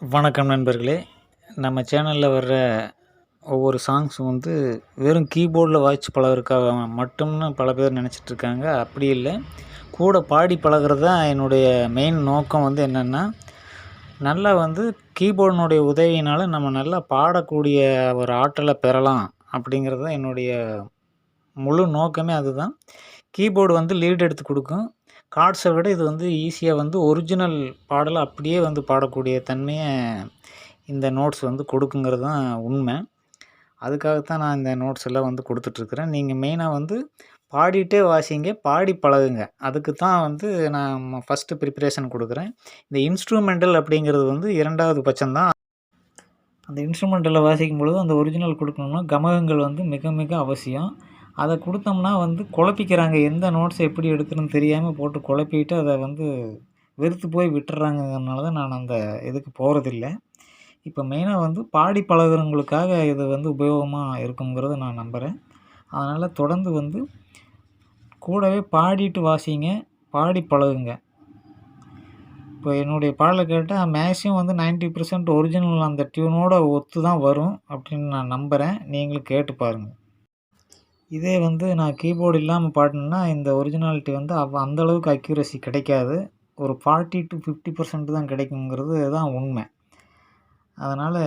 வணக்கம் நண்பர்களே. நம்ம சேனலில் வர்ற ஒவ்வொரு சாங்ஸும் வந்து வெறும் கீபோர்டில் வாசித்து பழகுறதுக்காக மட்டும்னு பல பேர் நினச்சிட்ருக்காங்க. அப்படி இல்லை, கூட பாடி பழகுறது தான் என்னுடைய மெயின் நோக்கம். வந்து என்னென்னா, நல்லா வந்து கீபோர்டினுடைய உதவியினால் நம்ம நல்லா பாடக்கூடிய ஒரு ஆற்றலை பெறலாம் அப்படிங்கிறது தான் என்னுடைய முழு நோக்கமே. அதுதான். கீபோர்டு வந்து லீட் எடுத்து கொடுக்கும். கார்ட்ஸை விட இது வந்து ஈஸியாக வந்து ஒரிஜினல் பாடலை அப்படியே வந்து பாடக்கூடிய தன்மையை இந்த நோட்ஸ் வந்து கொடுக்குங்கிறது தான் உண்மை. அதுக்காகத்தான் நான் இந்த நோட்ஸ் எல்லாம் வந்து கொடுத்துட்ருக்குறேன். நீங்கள் மெயினாக வந்து பாடிட்டே வாசிங்க, பாடி பழகுங்க. அதுக்கு தான் வந்து நான் ஃபஸ்ட்டு ப்ரிப்பரேஷன் கொடுக்குறேன். இந்த இன்ஸ்ட்ருமெண்டல் அப்படிங்கிறது வந்து 2வது பட்சம்தான். அந்த இன்ஸ்ட்ருமெண்டலில் வாசிக்கும் பொழுது அந்த ஒரிஜினல் கொடுக்கணும்னா கமகங்கள் வந்து மிக மிக அவசியம். அதை கொடுத்தோம்னா வந்து குழப்பிக்கிறாங்க. எந்த நோட்ஸ் எப்படி எடுக்கணும்னு தெரியாமல் போட்டு குழப்பிட்டு அதை வந்து வெறுத்து போய் விட்டுறாங்கங்கிறனால தான் நான் அந்த இதுக்கு போகிறதில்ல. இப்போ மெயினாக வந்து பாடி பழகுறவங்களுக்காக இது வந்து உபயோகமாக இருக்குங்கிறத நான் நம்புகிறேன். அதனால் தொடர்ந்து வந்து கூடவே பாடிட்டு வாசிங்க, பாடி பழகுங்க. இப்போ என்னுடைய பாடலை கேட்டால் மேக்ஸிமம் வந்து 90% ஒரிஜினல் அந்த டியூனோட ஒத்து தான் வரும் அப்படின்னு நான் நம்புகிறேன். நீங்களும் கேட்டு பாருங்கள். இதே வந்து நான் கீபோர்டு இல்லாமல் பாடினேன்னா இந்த ஒரிஜினாலிட்டி வந்து அந்தளவுக்கு அக்யூரசி கிடைக்காது. ஒரு 40 to 50% தான் கிடைக்குங்கிறது தான் உண்மை. அதனால்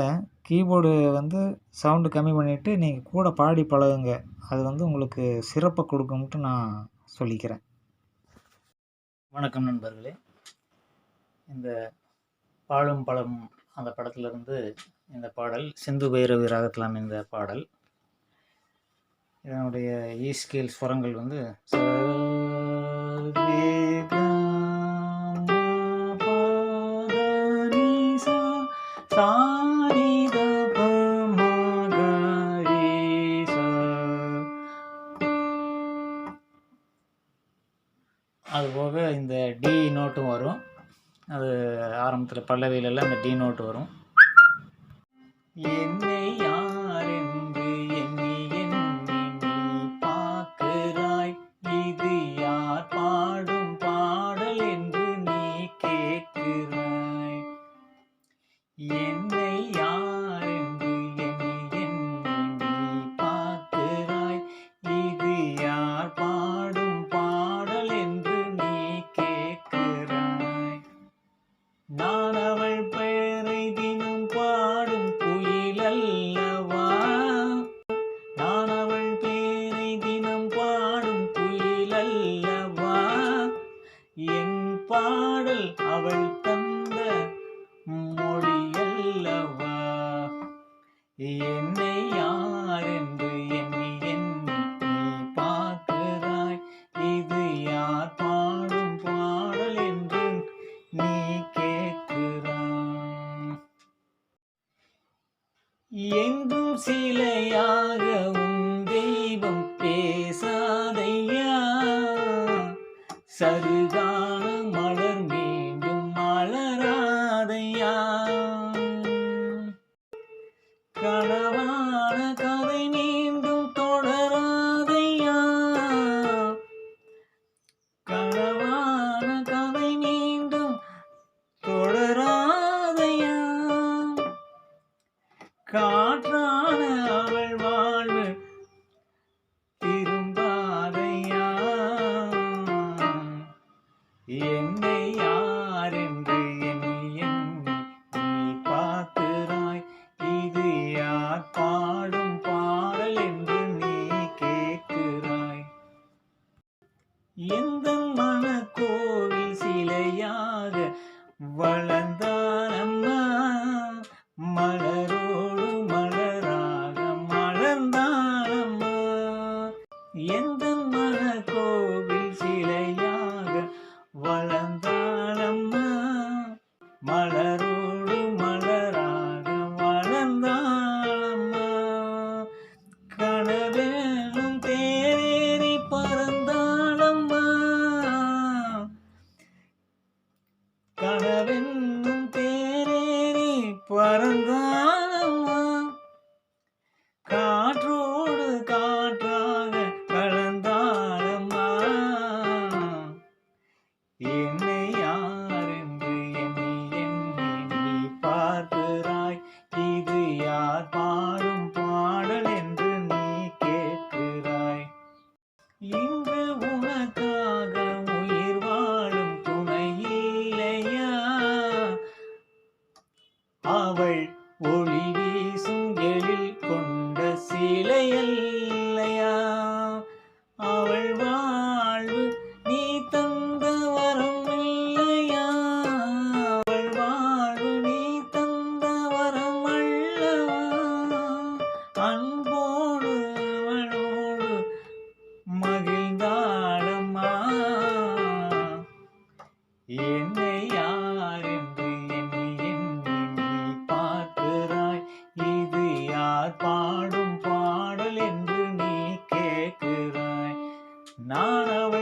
கீபோர்டு வந்து சவுண்டு கம்மி பண்ணிவிட்டு நீங்கள் கூட பாடி பழகுங்க. அது வந்து உங்களுக்கு சிறப்பை கொடுக்கும்ட்டு நான் சொல்லிக்கிறேன். வணக்கம் நண்பர்களே. இந்த பாழும் பழம் அந்த படத்துலேருந்து இந்த பாடல் சிந்து பைரவி ராகத்தில் அமைந்த பாடல். இதனுடைய ஸ்கேல் ஸ்வரங்கள் வந்து அதுபோக இந்த டி நோட்டும் வரும். அது ஆரம்பத்தில் பல்லவியிலெல்லாம் இந்த டி நோட்டு வரும். என்னை யாரென்று எண்ணி எண்ணி நீ பார்க்கிறாய், இது யார் பாடும் பாடல் என்று நீ கேட்கிறாய். என்னை யாரென்று எண்ணி எண்ணி நீ பார்க்கிறாய், இது யார் பாடும் பாடல் என்று நீ கேட்கிறாய். நான் அவள் பெயரை தினம் பாடும் குயில் அல்லவா, நான் அவள் பெயரை தினம் பாடும் குயில் அல்லவா, என் பாடல் அவள் தந்த மொழி அல்லவா. என்னை யாரென்று எண்ணி எண்ணி நீ பார்க்கிறாய், இது யார் பாடும் பாடல் என்று நீ கேட்கிறாய். எங்கும் சிலையாக உன் தெய்வம் பேசாதையா, சருகான மலர் மீண்டும் மலராதையா, கனவான கதை மீண்டும் தொடராதையா, கனவான கதை மீண்டும் தொடராதையா, காற்றான அவள் வாழ்வு திரும்பாதையா. என்னை யாரென்று எண்ணி எண்ணி நீ பார்க்கிறாய், இது யார் பாடும் பாடல் என்று நீ கேட்கிறாய். எந்த மனக்கோவில் சிலையாக வளர்ந்தானம்மா, மலரோடு மலராக மலர்ந்தானம்மா. எந்த மனக்கோவில் சிலையாக வளர்ந்தானம்மா, மலரோடு மலராக வளர்ந்தானம்மா. கனவேனும் தேரேறி பறந்தானம்மா, கனவென்னும் தேரேறி பறந்தானம்மா. காற்றோடு காற்றாக கலந்தானம்மா, இன்று உனக்காக உயிர் வாழும் துணை இல்லையா? அவள் ஒளி வீசும் எழில் கொண்ட சிலையல்லையா? அவள் வாழ்வு நீ தந்த வரம் இல்லையா? அவள் வாழ்வு நீ தந்த வரம் அல்லவா? அன்போடு அவளோடு மகிழ்ந்தாடம்மா. என்னை யார் என்று எண்ணி எண்ணி நீ பார்க்கிறாய். இது யார் பாடும் பாடல் என்று நீ கேட்கிறாய். நான் அவள்